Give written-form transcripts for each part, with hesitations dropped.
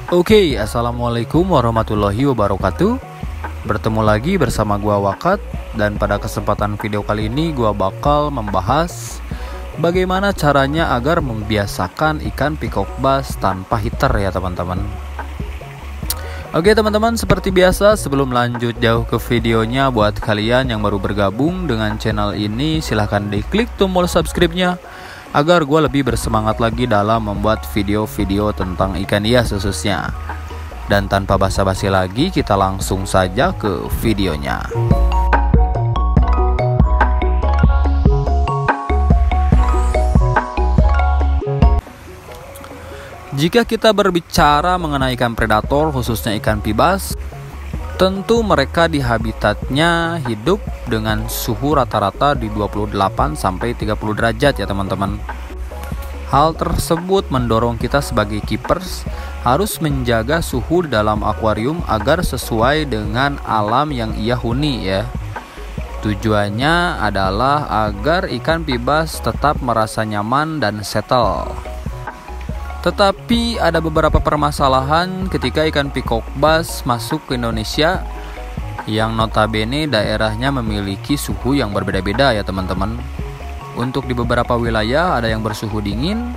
Oke, assalamualaikum warahmatullahi wabarakatuh. Bertemu lagi bersama gua Wakat. Dan pada kesempatan video kali ini gua bakal membahas bagaimana caranya agar membiasakan ikan peacock bass tanpa heater ya teman-teman. Oke teman-teman, seperti biasa sebelum lanjut jauh ke videonya, buat kalian yang baru bergabung dengan channel ini, silahkan diklik tombol subscribe-nya agar gue lebih bersemangat lagi dalam membuat video-video tentang ikan hias khususnya. Dan tanpa basa-basi lagi, kita langsung saja ke videonya. Jika kita berbicara mengenai ikan predator, khususnya ikan pibas, tentu mereka di habitatnya hidup dengan suhu rata-rata di 28-30 derajat ya teman-teman. Hal tersebut mendorong kita sebagai keepers harus menjaga suhu di dalam akuarium agar sesuai dengan alam yang ia huni ya. Tujuannya adalah agar ikan pibas tetap merasa nyaman dan settle. Tetapi ada beberapa permasalahan ketika ikan peacock bass masuk ke Indonesia yang notabene daerahnya memiliki suhu yang berbeda-beda ya teman-teman. Untuk di beberapa wilayah ada yang bersuhu dingin,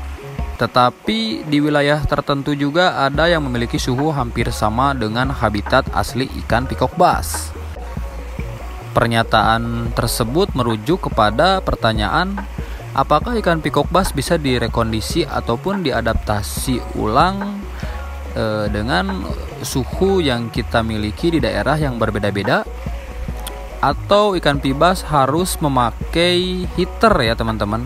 tetapi di wilayah tertentu juga ada yang memiliki suhu hampir sama dengan habitat asli ikan peacock bass. Pernyataan tersebut merujuk kepada pertanyaan, apakah ikan peacock bass bisa direkondisi ataupun diadaptasi ulang dengan suhu yang kita miliki di daerah yang berbeda-beda, atau ikan pibas harus memakai heater ya teman-teman.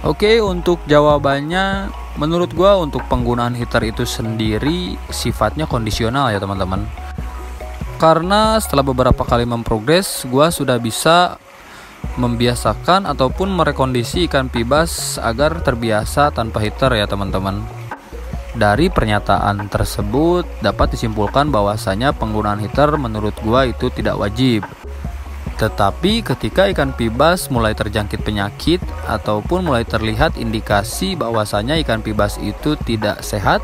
Oke, untuk jawabannya, menurut gua untuk penggunaan heater itu sendiri sifatnya kondisional ya teman-teman. Karena setelah beberapa kali memprogres, gua sudah bisa membiasakan ataupun merekondisi ikan pibas agar terbiasa tanpa heater ya teman-teman. Dari pernyataan tersebut dapat disimpulkan bahwasanya penggunaan heater menurut gua itu tidak wajib. Tetapi ketika ikan pibas mulai terjangkit penyakit ataupun mulai terlihat indikasi bahwasanya ikan pibas itu tidak sehat,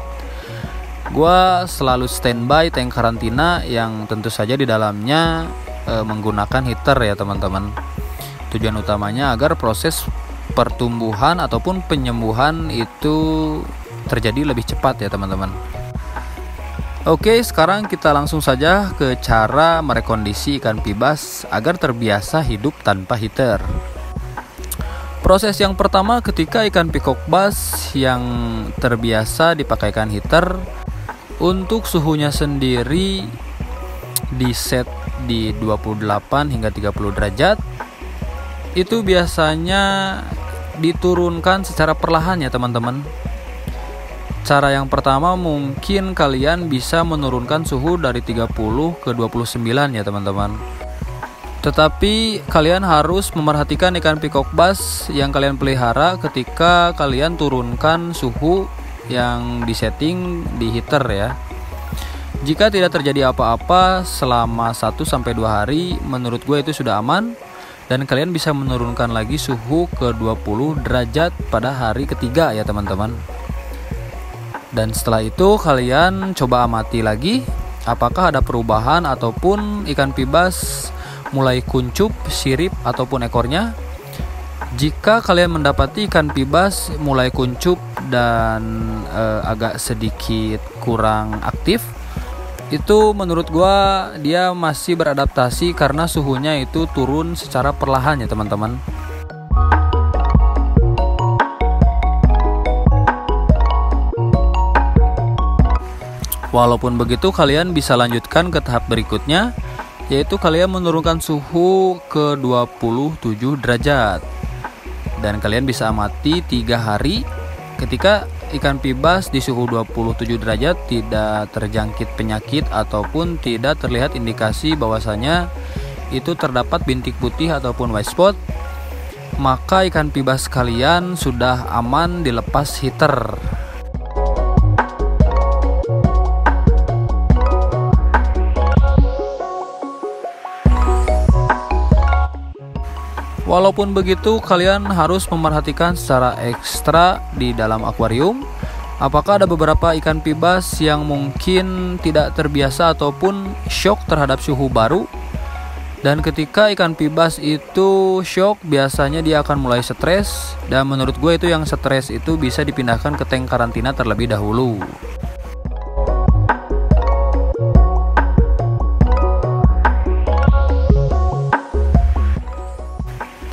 gua selalu standby tank karantina yang tentu saja di dalamnya menggunakan heater ya teman-teman. Tujuan utamanya agar proses pertumbuhan ataupun penyembuhan itu terjadi lebih cepat ya teman-teman. Oke, sekarang kita langsung saja ke cara merekondisi ikan pibas agar terbiasa hidup tanpa heater. Proses yang pertama ketika ikan peacock bass yang terbiasa dipakaikan heater, untuk suhunya sendiri di set di 28 hingga 30 derajat, itu biasanya diturunkan secara perlahan ya teman-teman. Cara yang pertama mungkin kalian bisa menurunkan suhu dari 30 ke 29 ya teman-teman. Tetapi kalian harus memerhatikan ikan peacock bass yang kalian pelihara ketika kalian turunkan suhu yang disetting di heater ya. Jika tidak terjadi apa-apa selama 1-2 hari, menurut gue itu sudah aman. Dan kalian bisa menurunkan lagi suhu ke 20 derajat pada hari ketiga ya teman-teman. Dan setelah itu kalian coba amati lagi apakah ada perubahan ataupun ikan pibas mulai kuncup, sirip ataupun ekornya. Jika kalian mendapati ikan pibas mulai kuncup dan agak sedikit kurang aktif, itu menurut gua dia masih beradaptasi karena suhunya itu turun secara perlahan ya teman-teman. Walaupun begitu, kalian bisa lanjutkan ke tahap berikutnya, yaitu kalian menurunkan suhu ke 27 derajat. Dan kalian bisa amati 3 hari ketika ikan pibas di suhu 27 derajat tidak terjangkit penyakit ataupun tidak terlihat indikasi bahwasanya itu terdapat bintik putih ataupun white spot, maka ikan pibas kalian sudah aman dilepas heater. Walaupun begitu, kalian harus memerhatikan secara ekstra di dalam akuarium. Apakah ada beberapa ikan pibas yang mungkin tidak terbiasa ataupun shock terhadap suhu baru? Dan ketika ikan pibas itu shock, biasanya dia akan mulai stres. Dan menurut gue itu yang stres itu bisa dipindahkan ke tank karantina terlebih dahulu.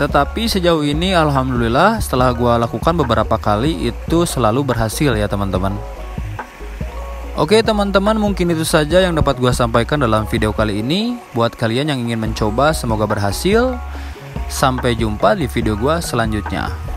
Tetapi sejauh ini alhamdulillah setelah gue lakukan beberapa kali itu selalu berhasil ya teman-teman. Oke teman-teman, mungkin itu saja yang dapat gue sampaikan dalam video kali ini. Buat kalian yang ingin mencoba, semoga berhasil. Sampai jumpa di video gue selanjutnya.